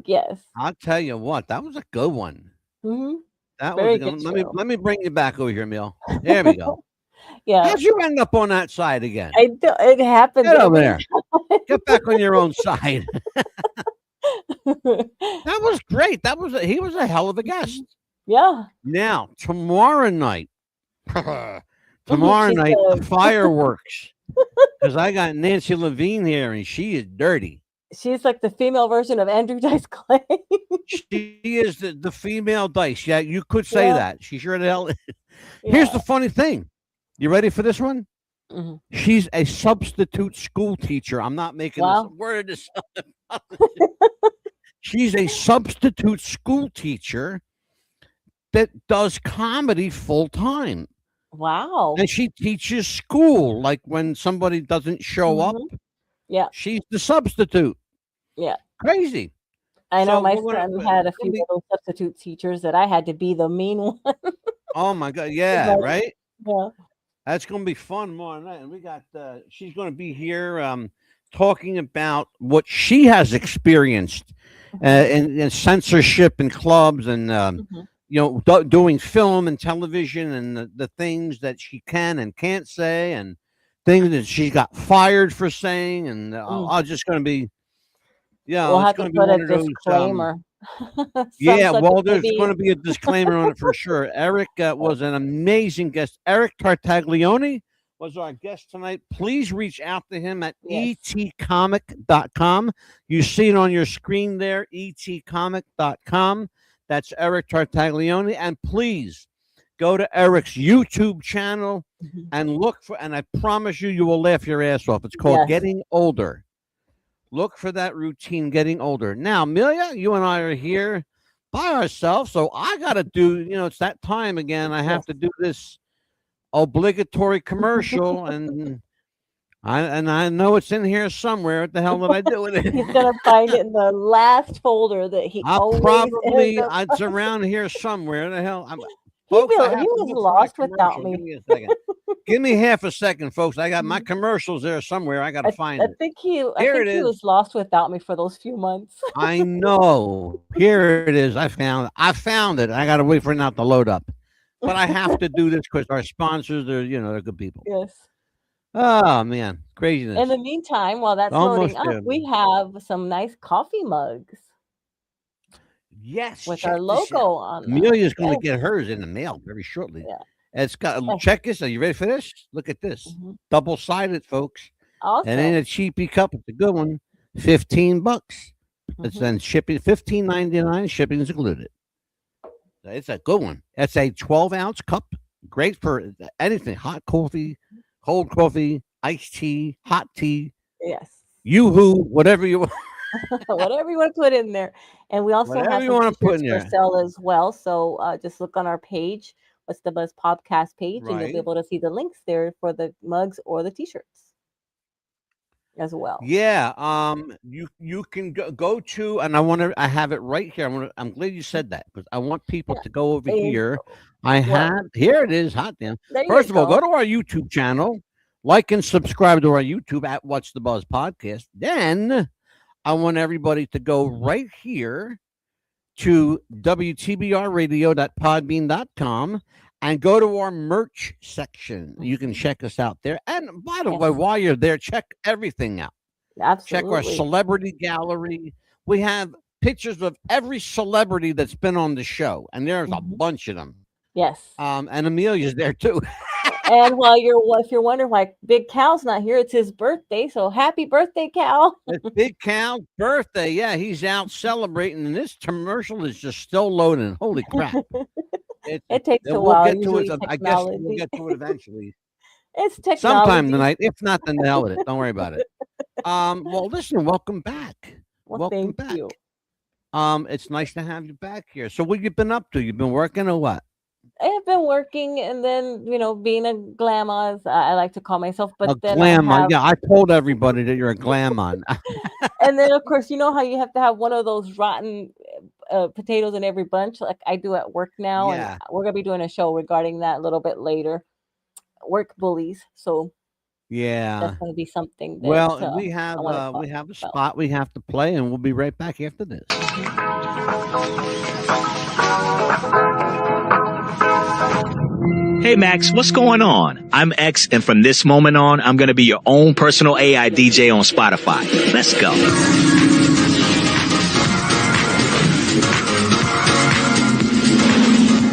Yes. I'll tell you what, that was a good one. Hmm. That was Very a good good one. show. Let me bring you back over here, Emil. There we go. Yeah. How'd you end up on that side again? It happens Get over every there. Get back on your own side. That was great. He was a hell of a guest. Yeah. Now, tomorrow night, fireworks. Because I got Nancy Levine here, and she is dirty. She's like the female version of Andrew Dice Clay. She is the female Dice. Yeah, you could say Yeah. that. She sure the hell. Here's the funny thing. You ready for this one? Mhm. She's a substitute school teacher. I'm not making Wow. this word. She's a substitute school teacher that does comedy full time. Wow. And she teaches school. Like when somebody doesn't show up, Yeah. she's the substitute. Yeah. Crazy. I know So my we're gonna- son had a we'll few be- little substitute teachers that I had to be the mean one. Oh my God. Yeah, Like- right? Yeah. That's going to be fun tomorrow night. And we got, she's going to be here talking about what she has experienced in censorship in clubs and, Mhm. doing film and television and the things that she can and can't say and things that she got fired for saying. And I'm just going to be, We'll it's have going to to be put one a of those. disclaimer. Yeah, Some well, subjects there's may going to be a disclaimer on it for sure. Eric was an amazing guest. Eric Tartaglione was our guest tonight. Please reach out to him at Yes. etcomic.com. You see it on your screen there, etcomic.com. That's Eric Tartaglione. And please go to Eric's YouTube channel Mhm. and look for, and I promise you, you will laugh your ass off. It's called Yes. Getting Older. Look for that routine, Getting Older. Now, Amelia, you and I are here by ourselves, so I got to do, it's that time again. I have Yes. to do this obligatory commercial, and I know it's in here somewhere. What the hell did I do with it? He's gonna find it in the last folder that he always ends up. It's around here somewhere. The hell, He folks, I have he to was look for my lost without commercial. Give me. me a second. Give me half a second, folks. I got my commercials there somewhere. I got to find I it. think Here it he is. was lost without me for those few months. I know. Here it is. I found it. I got to wait for it not to load up. But I have to do this because our sponsors are, they're good people. Yes. Oh, man. Craziness. In the meantime, while that's Almost loading there. up, we have some nice coffee mugs Yes. with check our this logo out. on them. Amelia's going to Yes. get hers in the mail very shortly. Yeah. It's got, Yes. check this. Are you ready for this? Look at this. Mhm. Double-sided, folks. Awesome. It ain't a cheapy cup. It's a good one. $15. It's Mhm. then shipping $15.99. Shipping is included. It's a good one. It's a 12-ounce cup. Great for anything: hot coffee, cold coffee, iced tea, hot tea, Yes. yoo-hoo, whatever you want. Whatever you want to put in there. And we also Whatever have you some wanna put in t-shirts for there. sale as well. So just look on our page, What's the Buzz podcast page, and you'll Right. be able to see the links there for the mugs or the t-shirts as well. Yeah. You can go to, and I have it right here. I'm glad you said that because I want people to go over There you here. go. I Well, have here it is. Hot damn. there you First of all, go. go to our YouTube channel, like and subscribe to our YouTube at What's the Buzz Podcast. Then I want everybody to go right here to WTBRradio.podbean.com and go to our merch section. You can check us out there. And by the way, Yes. while you're there, check everything out. Check our Absolutely. celebrity gallery. We have pictures of every celebrity that's been on the show, and there's a Mhm. bunch of them. Yes. And Amelia's there too. And if you're wondering why Big Cal's not here, it's his birthday. So happy birthday, Cal. It's Big Cal's birthday. Yeah, he's out celebrating, and this commercial is just still loading. Holy crap! It takes a we'll while. get to Usually it. I guess we'll technology. get to it eventually. It's technology. Sometime tonight. If not, then the hell with it. Don't worry about it. Well, listen, welcome back. Well, welcome thank back. you. It's nice to have you back here. So what you been up to? You've been working or what? I have been working, and then being a grandma, as I like to call myself. But A then I glamour. have, Yeah, I told everybody that you're a glamour. and then of course, you know how you have to have one of those rotten potatoes in every bunch, like I do at work now, and Yeah, we're gonna be doing a show regarding that a little bit later. Work bullies, so that's yeah. gonna be something that Well, I want to we talk have a about. spot we have to play, and we'll be right back after this. Hmm. Hey Max, what's going on? I'm X, and from this moment on, I'm going to be your own personal AI DJ on Spotify. Let's go.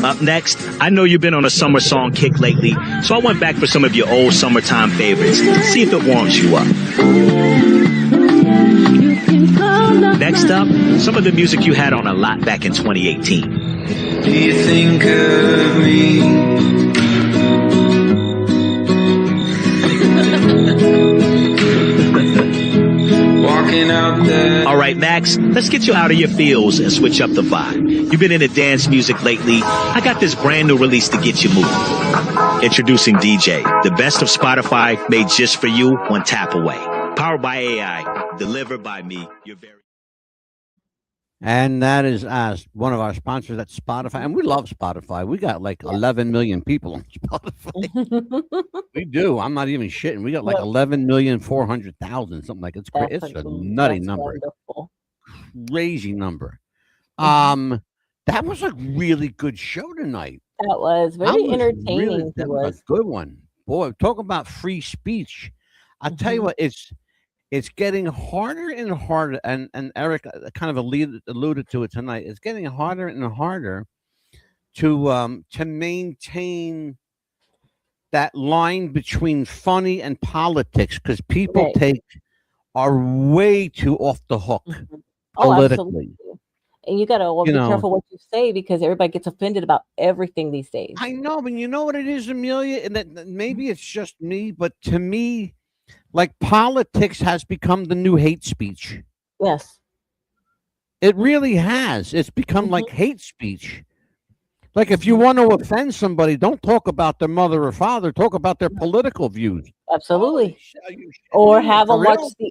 Up next, I know you've been on a summer song kick lately, so I went back for some of your old summertime favorites. See if it warms you up. Next up, some of the music you had on a lot back in 2018. Do you think of me? Walking out there. All right, Max, let's get you out of your feels and switch up the vibe. You've been into dance music lately. I got this brand new release to get you moving. Introducing DJ, the best of Spotify made just for you, one tap away. Powered by AI, delivered by me, your very... And that is one of our sponsors. That's Spotify, and we love Spotify. We got like 11 million people on Spotify. We do. I'm not even shitting. We got like Yep. 11,400,000, something like it's crazy. It's a nutty That's number, wonderful. crazy number. Mhm. That was a really good show tonight. That was That very was entertaining. He that was was. a good one. Boy, talk about free speech. I tell you Mhm. what, it's getting harder and harder, and Eric kind of alluded to it tonight. It's getting harder and harder to maintain that line between funny and politics because people Right. are way too off the hook Mhm. Oh, politically. absolutely. And you gotta You be know, careful what you say because everybody gets offended about everything these days. I know, but you know what it is, Amelia, and that Mhm. maybe it's just me, but to me, like politics has become the new hate speech. Yes. It really has. It's become Mhm. like hate speech. Like if you Mhm. want to offend somebody, don't talk about their mother or father. Talk about their No, political views. Holy absolutely. shit! Are you shitting Or me? For real?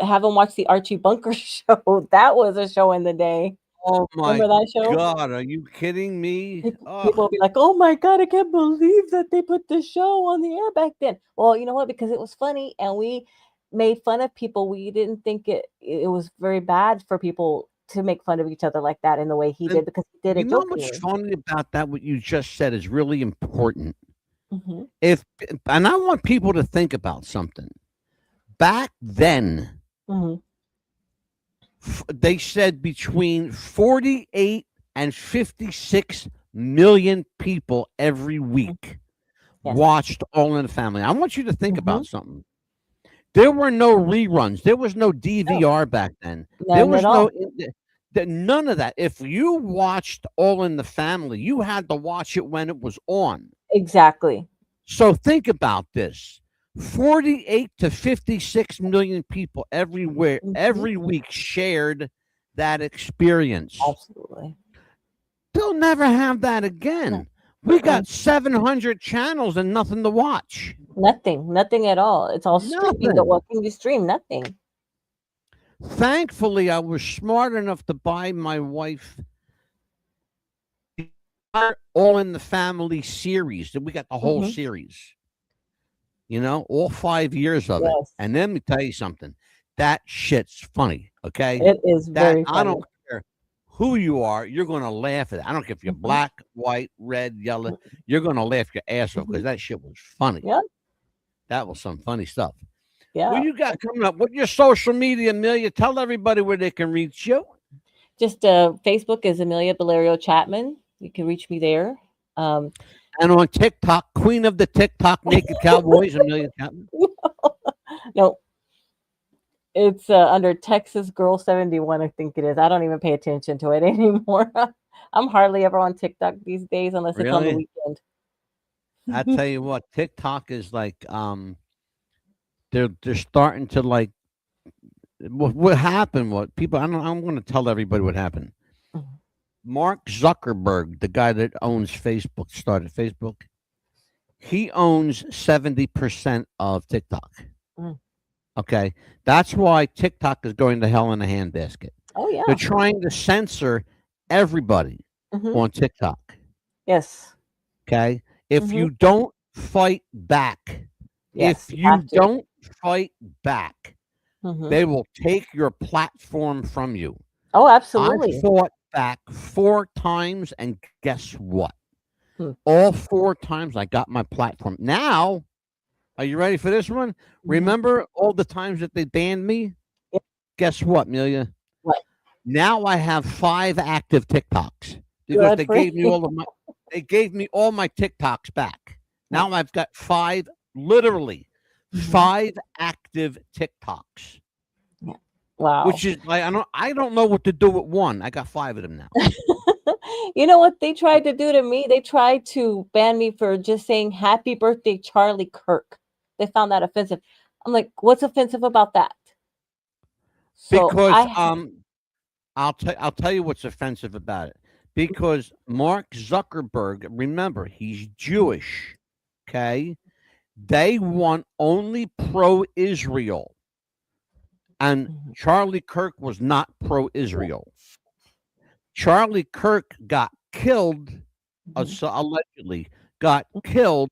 have them watch the Archie Bunker show. That was a show in the day. Oh my Remember that show? God! Are you kidding me? People Oh, will be like, "Oh my god, I can't believe that they put this show on the air back then." Well, you know what? Because it was funny and we made fun of people. We didn't think it was very bad for people to make fun of each other like that in the way he and did because he did you it know what's jokingly. funny about that? What you just said is really important. Mhm. If and I want people to think about something. Back then, Mhm. they said between 48 and 56 million people every Mm. week Yes. watched All in the Family. I want you to think Mhm. about something. There were no reruns. There was no No, DVR back then. There none at was no all. none of that. If you watched All in the Family, you had to watch it when it was on. Exactly. So think about this. 48 to 56 million people Mhm. every week shared that experience. Absolutely. They'll never have that No. again. We Mm-mm. got 700 channels and nothing to watch. Nothing. Nothing at all. It's all streaming. Nothing. What can you stream? Nothing. Thankfully, I was smart enough to buy my wife All in the Family series. We got the whole Mhm. series, all 5 years of it. Yes. And let me tell you something. That shit's funny, okay? It is That very I funny. don't care who you are, you're gonna laugh at it. I don't care if you're Mhm. black, white, red, yellow, Mm. you're gonna laugh your ass off because Mhm. that shit was funny. Yeah. That was some funny stuff. What Yeah. you got coming up? What your social media, Amelia? Tell everybody where they can reach you. Just Facebook is Amelia Valerio Chapman. You can reach me there. Um, And on TikTok, Queen of the TikTok Naked Cowboys, Amelia Chapman. no, it's under Texas Girl 71. I think it is. I don't even pay attention to it anymore. I'm hardly ever on TikTok these days unless it's on the Really? weekend. I tell you what, TikTok is like they're starting to like what happened. What people? I'm going to tell everybody what happened. Mhm. Mark Zuckerberg, the guy that owns Facebook, started Facebook, he owns 70% of TikTok. Mm. Okay. That's why TikTok is going to hell in a handbasket. Oh yeah. They're trying to censor everybody Mhm. on TikTok. Yes. Okay. If Mhm. you don't fight back, Yes. if You you have to. don't fight back, Mhm. they will take your platform from you. Oh, I absolutely. fought back 4 times, and guess what? Hmm. All 4 times I got my platform. Now, are you ready for this one? Mhm. Remember all the times that they banned me? Yeah. Guess what, Amelia? What? Now I have 5 active TikToks because Good they for gave me you. all my TikToks back. Yeah. Now I've got 5, literally Mhm. 5 active TikToks, Wow. which is like I don't know what to do with one. I got 5 of them now. You know what they tried to do to me? They tried to ban me for just saying "Happy Birthday, Charlie Kirk." They found that offensive. I'm like, what's offensive about that? So Because I I'll tell you what's offensive about it. Because Mark Zuckerberg, remember, he's Jewish. Okay? They want only pro-Israel. And Mhm. Charlie Kirk was not pro-Israel. Charlie Kirk got killed, Mhm. allegedly got killed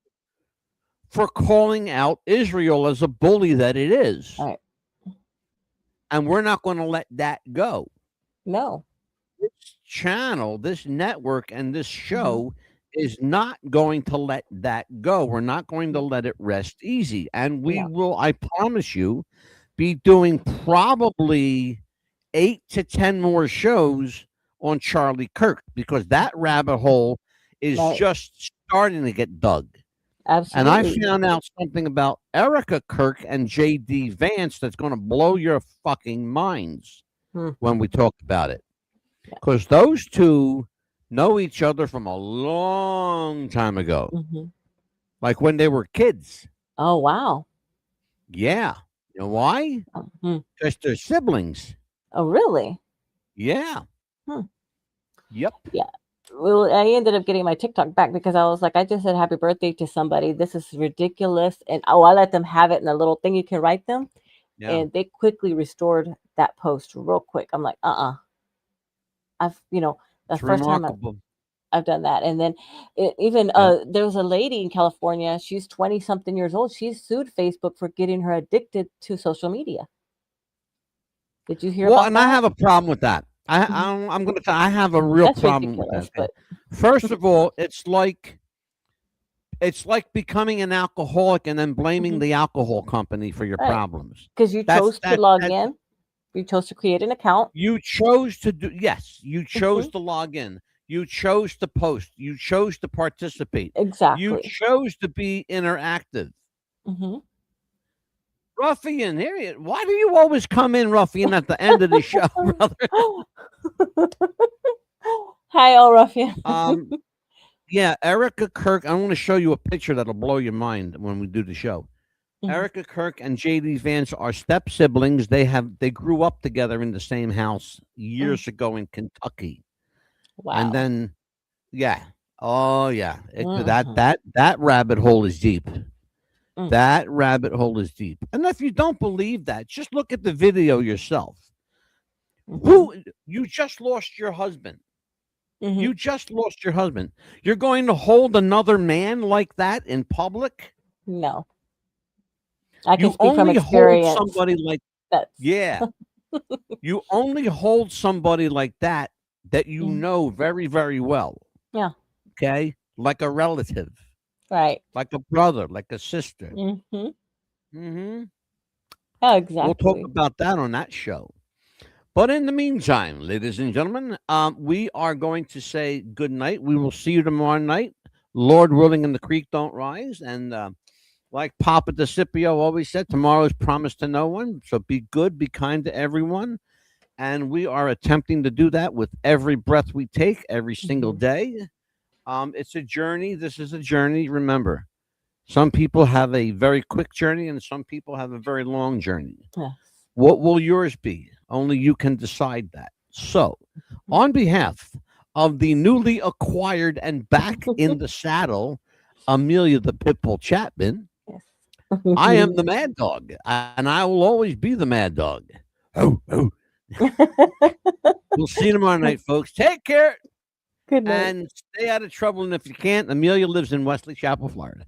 for calling out Israel as a bully that it is. All right. And we're not going to let that go. No. This channel, this network, and this Mhm. show is not going to let that go. We're not going to let it rest easy. And we No. will, I promise you, be doing probably 8 to 10 more shows on Charlie Kirk because that rabbit hole is Right. just starting to get dug. And I Absolutely. found out something about Erica Kirk and JD Vance that's going to blow your fucking minds Mhm. when we talk about it. Yeah. Because those two know each other from a long time ago, Mhm. like when they were kids. Oh wow. Yeah. You know why? Mhm. Because they're siblings. Oh really? Yeah. Hmm. Yep. Yeah. Well, I ended up getting my TikTok back because I was like, I just said happy birthday to somebody. This is ridiculous. And oh, I let them have it in a little thing you can write them. Yeah. And they quickly restored that post real quick. I'm like, I've, the It's first time remarkable. I've done that. And then there was a lady in California, she's 20 something years old. She sued Facebook for getting her addicted to social media. Did you hear Well, about and I that? have a problem with that. Mhm. I'm going to. I have a real That's problem with that. ridiculous, Okay? but First of all, it's like becoming an alcoholic and then blaming Mhm. the alcohol company for your Right. problems. Because you That's chose to log that's in, you chose to create an account. you chose to do. Yes, you chose Mhm. to log in. You chose to post. You chose to participate. You Exactly. chose to be interactive. Mhm. Ruffian, why do you always come in, Ruffian, at the end of the show, brother? Hi, all ruffian. Um, yeah, Erica Kirk. I want to show you a picture that'll blow your mind when we do the show. Mhm. Erica Kirk and JD Vance are step siblings. They grew up together in the same house years ago in Kentucky. And Wow. then yeah. Oh yeah. Mhm. That rabbit hole is deep. Mm. That rabbit hole is deep. And if you don't believe that, just look at the video yourself. Mhm. Who you just lost your husband. Mhm. You just lost your husband. You're going to hold another man like that in public? No. I can You speak from only hold experience. somebody like That's yeah. You only hold somebody like that you Mhm. know very, very well. Yeah. Okay? Like a relative, Right. like a brother, like a sister. Mhm. Hmm. Yeah, We'll talk exactly. about that on that show. But in the meantime, ladies and gentlemen, we are going to say good night. We will see you tomorrow night. Lord willing, and the creek don't rise. And like Papa DeCipio always said, tomorrow is promised to no one. So be good, be kind to everyone. And we are attempting to do that with every breath we take, every single Mhm. day. It's a journey. This is a journey. Remember, some people have a very quick journey, and some people have a very long journey. Yes. What will yours be? Only you can decide that. So, Mhm. on behalf of the newly acquired and back in the saddle, Amelia the Pitbull Chapman. Yes. I am the Mad Dog, and I will always be the Mad Dog. Oh, oh. We'll see you tomorrow night, folks. Take care Good night. and stay out of trouble. And if you can't, Amelia lives in Wesley Chapel, Florida.